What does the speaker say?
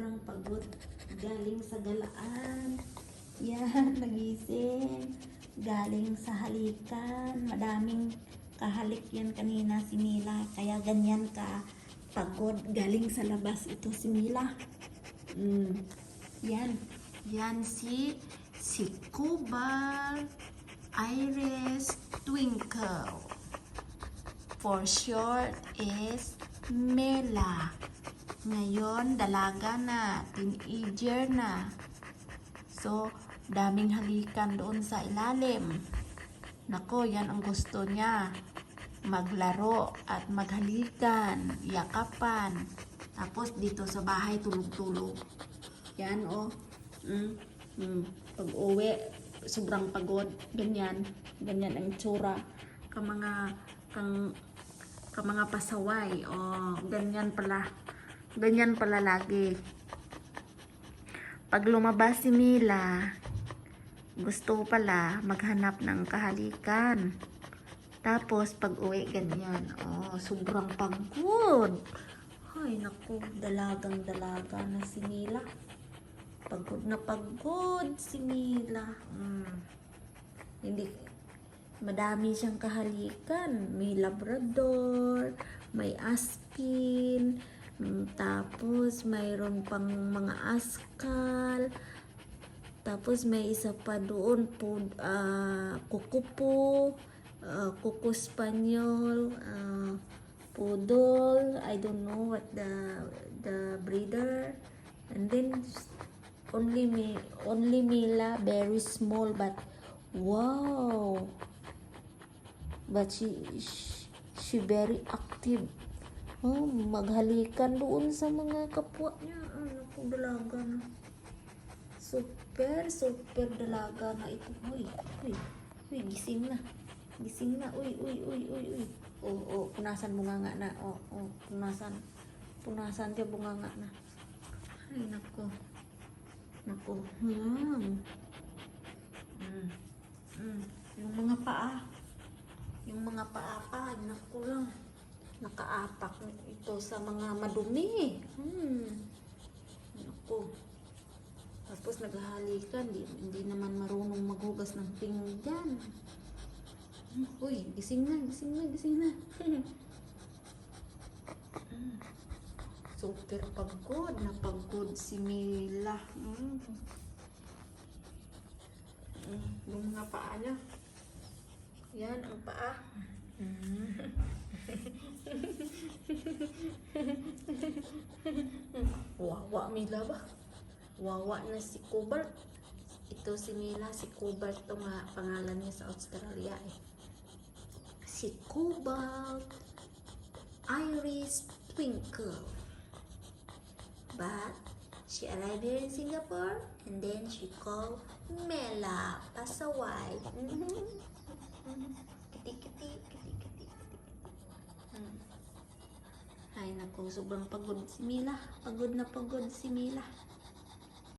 sobrang pagod. Galing sa galaan. Yan, nagising. Galing sa halikan. Madaming kahalik yan kanina si Mila. Kaya ganyan ka pagod. Galing sa labas ito si Mila. Yan. Yan si Cobalt Iris Twinkle. For short is Mela. Ngayon, dalaga na, teenager na. So, daming halikan doon sa ilalim. Nako, yan ang gusto niya. Maglaro at maghalikan, yakapan. Tapos dito sa bahay, tulog-tulog. Yan, oh. Pag uwi, sobrang pagod. Ganyan. Ganyan ang tsura. Ka mga pasaway. Oh, ganyan pala lagi. Pag lumabas si Mila, gusto pala maghanap ng kahalikan. Tapos pag uwi ganyan. Oh, sobrang pagod. Ay naku, dalagang dalaga na si Mila. Pagod na pagod si Mila. Madami siyang kahalikan. May Labrador, may Aspin, tapos mayroon pang mga Askal, tapos may isa pa doon po, Kukupo, Kuko Spaniel, Poodle, I don't know what the breeder, and then only Mila, very small, but wow, but she very active. Oh, maghalikan doon sa mga kapwa niya. Naku, dalaga na. Super dalaga na ito. Uy, gising na. Uy. Oh, punasan bunganga na. Oh, punasan dia bunganga na. Ay, naku. Yung mga paa pa, naku lang. Nakaapak ito sa mga madumi. Naku. Tapos naghahalikan, hindi naman marunong maghugas ng pinggan. Uy, gising na. Super pagod si Mila. Yung mga paa niya. Yan ang paa. Wawa Mila ba? Wawa na si Cobalt. Ito si Mila, si Cobalt ito nga pangalan niya sa Australia eh. Si Cobalt Iris Twinkle. But she arrived here in Singapore and then she called Mela Pasaway. Kiti. Ay naku, sobrang pagod si Mila. Pagod na pagod si Mila.